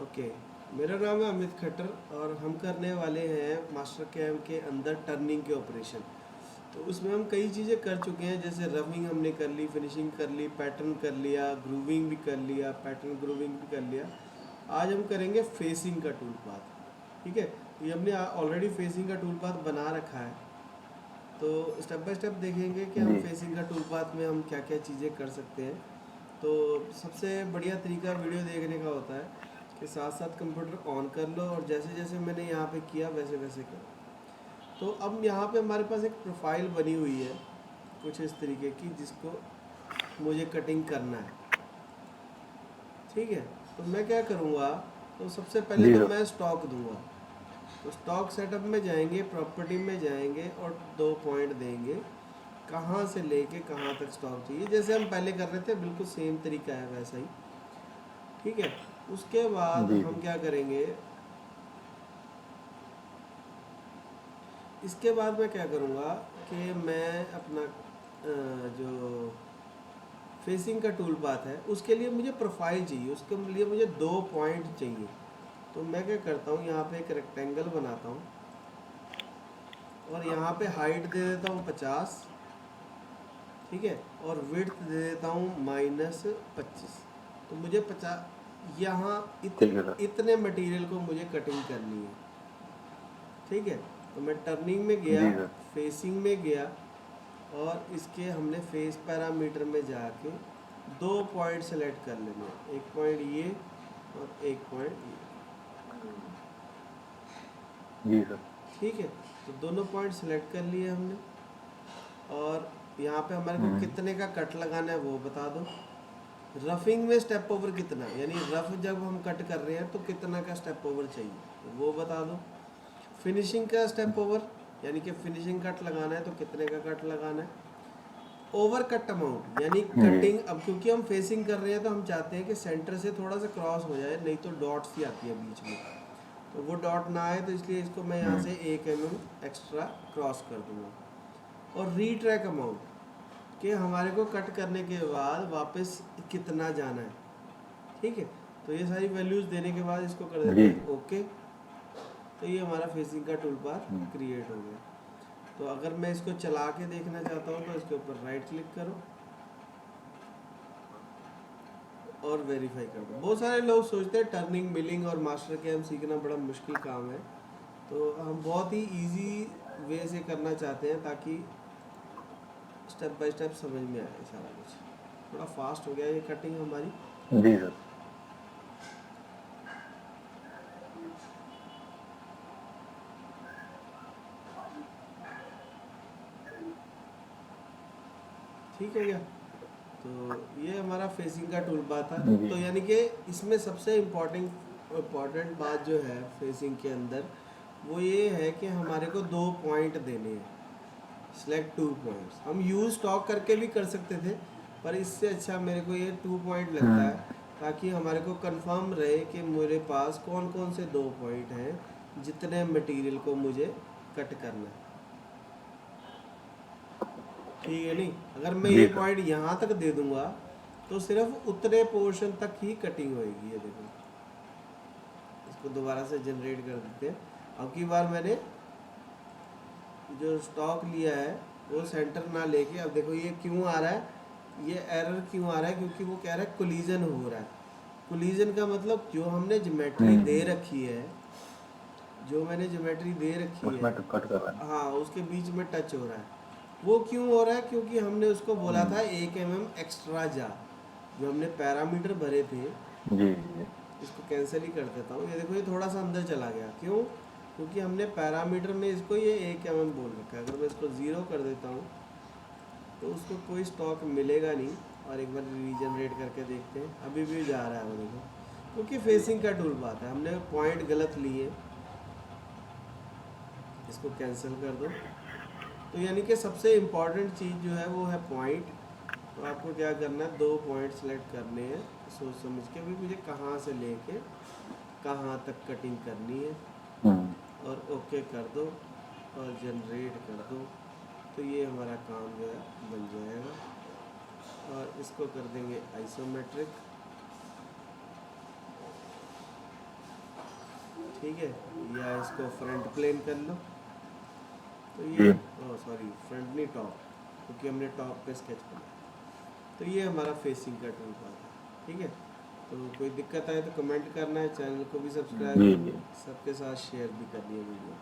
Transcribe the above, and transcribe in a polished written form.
Okay, मेरा नाम है अमित खट्टर और हम करने वाले हैं मास्टर कैम के अंदर टर्निंग के ऑपरेशन। तो उसमें हम कई चीज़ें कर चुके हैं, जैसे रफिंग हमने कर ली, फिनिशिंग कर ली, पैटर्न कर लिया, ग्रूविंग भी कर लिया, पैटर्न ग्रूविंग भी कर लिया। आज हम करेंगे फेसिंग का टूल पाथ। ठीक है, ये हमने ऑलरेडी फेसिंग का टूल पाथ बना रखा है, तो स्टेप बाय स्टेप देखेंगे कि हम जी। फेसिंग का टूल पाथ में हम क्या क्या चीज़ें कर सकते हैं। तो सबसे बढ़िया तरीका वीडियो देखने का होता है कि साथ साथ कंप्यूटर ऑन कर लो और जैसे जैसे मैंने यहाँ पे किया वैसे वैसे करो। तो अब यहाँ पे हमारे पास एक प्रोफाइल बनी हुई है कुछ इस तरीके की, जिसको मुझे कटिंग करना है। ठीक है, तो मैं क्या करूँगा, तो सबसे पहले जी तो सर। मैं स्टॉक दूंगा। तो स्टॉक सेटअप में जाएंगे, प्रॉपर्टी में जाएंगे और 2 पॉइंट देंगे कहाँ से लेके कहाँ तक स्टॉक चाहिए, जैसे हम पहले कर रहे थे बिल्कुल सेम तरीका है वैसा ही। ठीक है, उसके बाद जी हम क्या करेंगे, इसके बाद मैं क्या करूँगा कि मैं अपना जो फेसिंग का टूल पाथ है उसके लिए मुझे प्रोफाइल चाहिए, उसके लिए मुझे 2 पॉइंट चाहिए। तो मैं क्या करता हूँ, यहाँ पे एक रेक्टेंगल बनाता हूँ और यहाँ पे हाइट दे देता हूँ 50। ठीक है, और विड्थ दे देता हूँ -25। तो मुझे 50 यहाँ ठीक है सर। इतने मटेरियल को मुझे कटिंग करनी है। ठीक है, तो मैं टर्निंग में गया, जी सर। फेसिंग में गया और इसके हमने फेस पैरामीटर में जाके 2 पॉइंट सेलेक्ट कर लेने हैं, एक पॉइंट ये और एक पॉइंट ये। जी सर। ठीक है, तो दोनों पॉइंट सेलेक्ट कर लिए हमने और यहाँ पे हमारे को हम्म। कितने का कट लगाना है वो बता दो। रफिंग में स्टेप ओवर कितना, यानी रफ जब हम कट कर रहे हैं तो कितना का स्टेप ओवर चाहिए वो बता दो। फिनिशिंग का स्टेप ओवर, यानी कि फिनिशिंग कट लगाना है तो कितने का कट लगाना है। ओवर कट अमाउंट, यानी जी। कटिंग, अब क्योंकि हम फेसिंग कर रहे हैं तो हम चाहते हैं कि सेंटर से थोड़ा सा क्रॉस हो जाए, नहीं तो डॉट्स ही आती है बीच में, तो वो डॉट ना आए, तो इसलिए इसको मैं यहाँ से 1 mm एक्स्ट्रा क्रॉस कर दूँगा। और रीट्रैक अमाउंट कि हमारे को कट करने के बाद वापस कितना जाना है। ठीक है, तो ये सारी वैल्यूज़ देने के बाद इसको कर देते जी। हैं ओके। तो ये हमारा फेसिंग का टूल बार हम्म। क्रिएट हो गया। तो अगर मैं इसको चला के देखना चाहता हूँ तो इसके ऊपर राइट क्लिक करो और वेरीफाई कर दो। बहुत सारे लोग सोचते हैं टर्निंग, मिलिंग और मास्टर कैम सीखना बड़ा मुश्किल काम है, तो हम बहुत ही इजी वे से करना चाहते हैं ताकि स्टेप बाय स्टेप समझ में आए सारा कुछ। थोड़ा फास्ट हो गया ये कटिंग हमारी। जी सर। ठीक है क्या, तो ये हमारा फेसिंग का टूल बार था। जी। तो यानी कि इसमें सबसे इम्पोर्टेंट बात जो है फेसिंग के अंदर वो ये है कि हमारे को 2 पॉइंट देने हैं, सिलेक्ट 2 पॉइंट्स। हम यूज स्टॉक करके भी कर सकते थे, पर इससे अच्छा मेरे को ये 2 पॉइंट लगता है, ताकि हमारे को कंफर्म रहे कि मेरे पास कौन कौन से 2 पॉइंट हैं जितने मटेरियल को मुझे कट करना है। ठीक है, नहीं अगर मैं जी ये सर। पॉइंट यहाँ तक दे दूंगा तो सिर्फ उतने पोर्शन तक ही कटिंग होएगी। ये देखो, इसको दोबारा से जनरेट कर देते हैं। अब की बार मैंने जो स्टॉक लिया है वो सेंटर ना लेके, अब देखो ये क्यों आ रहा है, ये एरर क्यों आ रहा है, क्योंकि वो कह रहा है कोलिजन हो रहा है। कोलिजन का मतलब जो हमने ज्योमेट्री दे हम्म। रखी है, जो मैंने ज्योमेट्री दे रखी है, उसमें तो कट कर रहा है। हाँ उसके बीच में टच हो रहा है। वो क्यों हो रहा है, क्योंकि हमने उसको बोला था हम्म। 1 mm एक्स्ट्रा जा, जो हमने पैरामीटर भरे थे। जी जी। इसको कैंसिल ही कर देता हूँ, ये देखो ये थोड़ा सा अंदर चला गया, क्यों, क्योंकि हमने पैरामीटर में इसको ये 1 mm बोल रखा है। अगर मैं इसको 0 कर देता हूँ तो उसको कोई स्टॉक मिलेगा नहीं। और एक बार रीजनरेट करके देखते हैं, अभी भी जा रहा है वो देखो, क्योंकि फेसिंग का टूल बात है, हमने पॉइंट गलत लिए। इसको कैंसिल कर दो। तो यानी कि सबसे इम्पॉर्टेंट चीज़ जो है वो है पॉइंट। तो आपको क्या करना है, 2 पॉइंट सेलेक्ट करने हैं सोच समझ के भी, मुझे कहाँ से लेके कहाँ तक कटिंग करनी है, हम्म। और ओके कर दो और जनरेट कर दो। तो ये हमारा काम जो है बन जाएगा। और इसको कर देंगे आइसोमेट्रिक। ठीक है, या इसको फ्रंट प्लेन कर लो। तो जी ये सॉरी फ्रंट नहीं टॉप, क्योंकि हमने टॉप पे स्केच बनाया। तो ये हमारा फेसिंग का टूल पाथ है, ठीक है। तो कोई दिक्कत आए तो कमेंट करना है, चैनल को भी सब्सक्राइब, जी जी सबके साथ शेयर भी करनी है वीडियो।